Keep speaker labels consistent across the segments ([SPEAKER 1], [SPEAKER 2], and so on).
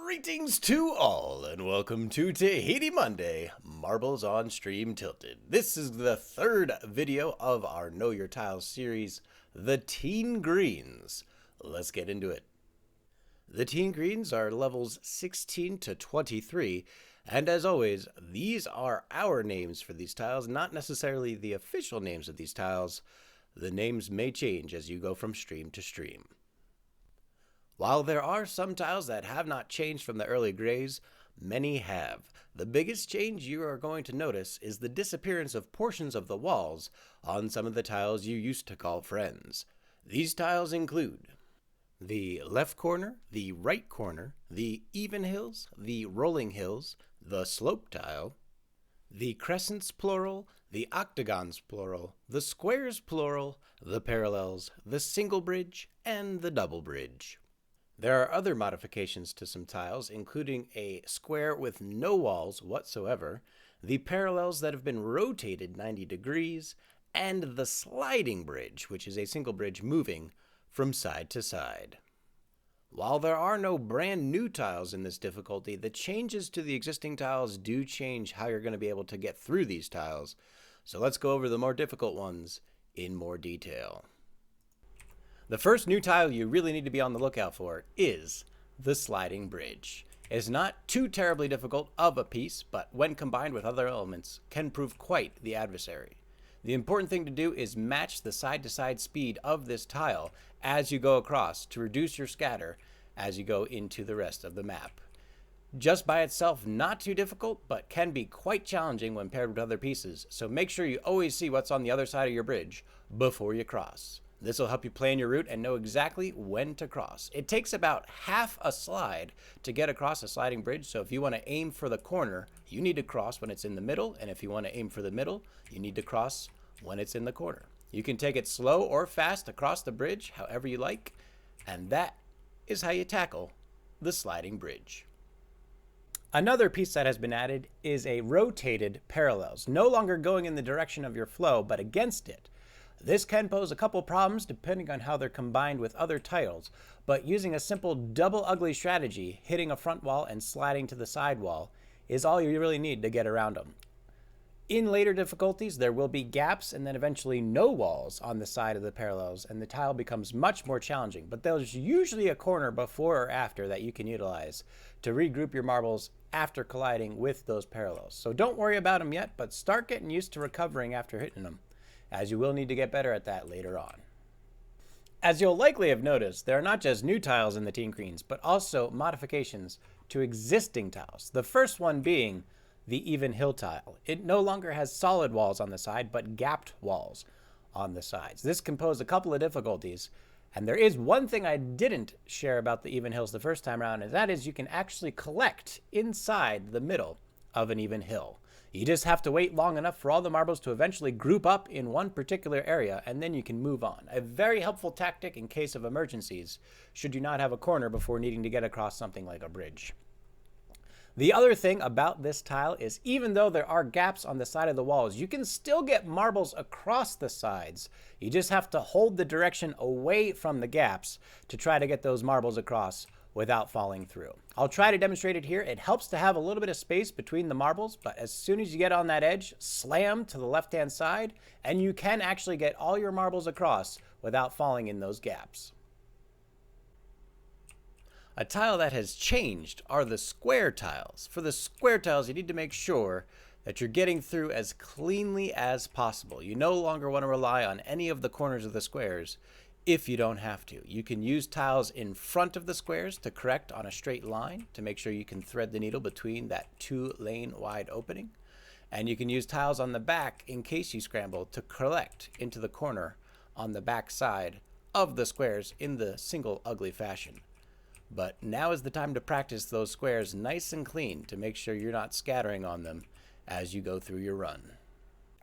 [SPEAKER 1] Greetings to all, and welcome to Tahiti Monday, Marbles on Stream Tilted. This is the third video of our Know Your Tiles series, the Teen Greens. Let's get into it. The Teen Greens are levels 16 to 23, and as always, these are our names for these tiles, not necessarily the official names of these tiles. The names may change as you go from stream to stream. While there are some tiles that have not changed from the early grays, many have. The biggest change you are going to notice is the disappearance of portions of the walls on some of the tiles you used to call friends. These tiles include the left corner, the right corner, the even hills, the rolling hills, the slope tile, the crescents plural, the octagons plural, the squares plural, the parallels, the single bridge, and the double bridge. There are other modifications to some tiles, including a square with no walls whatsoever, the parallels that have been rotated 90 degrees, and the sliding bridge, which is a single bridge moving from side to side. While there are no brand new tiles in this difficulty, the changes to the existing tiles do change how you're going to be able to get through these tiles. So let's go over the more difficult ones in more detail. The first new tile you really need to be on the lookout for is the sliding bridge. It's not too terribly difficult of a piece, but when combined with other elements, can prove quite the adversary. The important thing to do is match the side-to-side speed of this tile as you go across to reduce your scatter as you go into the rest of the map. Just by itself, not too difficult, but can be quite challenging when paired with other pieces, so make sure you always see what's on the other side of your bridge before you cross. This will help you plan your route and know exactly when to cross. It takes about half a slide to get across a sliding bridge, so if you want to aim for the corner, you need to cross when it's in the middle, and if you want to aim for the middle, you need to cross when it's in the corner. You can take it slow or fast across the bridge, however you like, and that is how you tackle the sliding bridge. Another piece that has been added is a rotated parallels, no longer going in the direction of your flow, but against it. This can pose a couple problems depending on how they're combined with other tiles, but using a simple double ugly strategy, hitting a front wall and sliding to the side wall, is all you really need to get around them. In later difficulties, there will be gaps and then eventually no walls on the side of the parallels, and the tile becomes much more challenging, but there's usually a corner before or after that you can utilize to regroup your marbles after colliding with those parallels. So don't worry about them yet, but start getting used to recovering after hitting them, as you will need to get better at that later on. As you'll likely have noticed, there are not just new tiles in the Teen Greens, but also modifications to existing tiles. The first one being the even hill tile. It no longer has solid walls on the side, but gapped walls on the sides. This can pose a couple of difficulties, and there is one thing I didn't share about the even hills the first time around, and that is you can actually collect inside the middle of an even hill. You just have to wait long enough for all the marbles to eventually group up in one particular area, and then you can move on. A very helpful tactic in case of emergencies, should you not have a corner before needing to get across something like a bridge. The other thing about this tile is even though there are gaps on the side of the walls, you can still get marbles across the sides. You just have to hold the direction away from the gaps to try to get those marbles across without falling through. I'll try to demonstrate it here. It helps to have a little bit of space between the marbles, but as soon as you get on that edge, slam to the left-hand side, and you can actually get all your marbles across without falling in those gaps. A tile that has changed are the square tiles. For the square tiles, you need to make sure that you're getting through as cleanly as possible. You no longer want to rely on any of the corners of the squares if you don't have to. You can use tiles in front of the squares to correct on a straight line to make sure you can thread the needle between that 2-lane wide opening. And you can use tiles on the back in case you scramble to collect into the corner on the back side of the squares in the single ugly fashion. But now is the time to practice those squares nice and clean to make sure you're not scattering on them as you go through your run.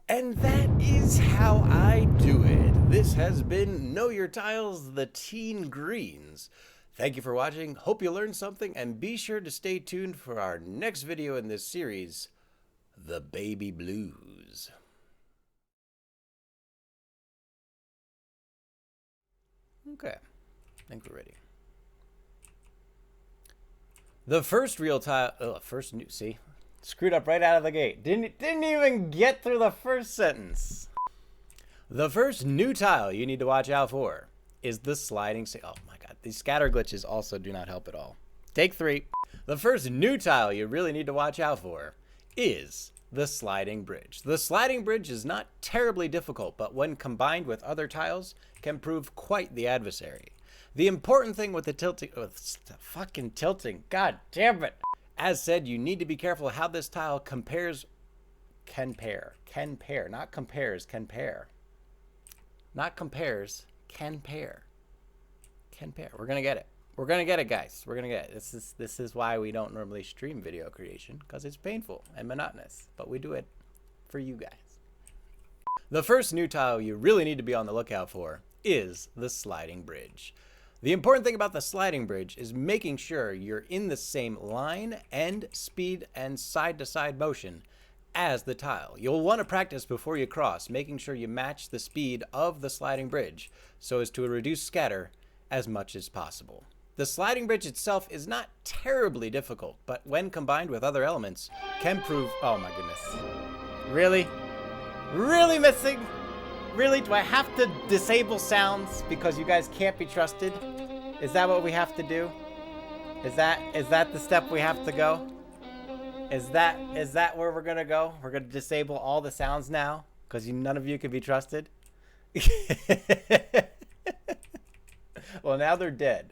[SPEAKER 1] And that is how I do it. This has been Know Your Tiles, the Teen Greens. Thank you for watching. Hope you learned something, and be sure to stay tuned for our next video in this series, The Baby Blues. Okay, I think we're ready. The first real tile, see, screwed up right out of the gate. Didn't even get through the first sentence. The first new tile you need to watch out for is the sliding. Oh my god, these scatter glitches also do not help at all. Take 3. The first new tile you really need to watch out for is the sliding bridge. The sliding bridge is not terribly difficult, but when combined with other tiles, can prove quite the adversary. The important thing with the fucking tilting, god damn it. As said, you need to be careful how this tile can pair, not compares, can pair. Not compares, can pair. Can pair. We're gonna get it. We're gonna get it, guys. We're gonna get it. This is why we don't normally stream video creation, because it's painful and monotonous. But we do it for you guys. The first new tile you really need to be on the lookout for is the sliding bridge. The important thing about the sliding bridge is making sure you're in the same line and speed and side-to-side motion as the tile. You'll want to practice before you cross, making sure you match the speed of the sliding bridge so as to reduce scatter as much as possible. The sliding bridge itself is not terribly difficult, but when combined with other elements, can prove... Oh my goodness. Really? Really missing? Really? Do I have to disable sounds because you guys can't be trusted? Is that what we have to do? Is that the step we have to go? Is that where we're gonna go? We're gonna disable all the sounds now because none of you can be trusted? Well, now they're dead.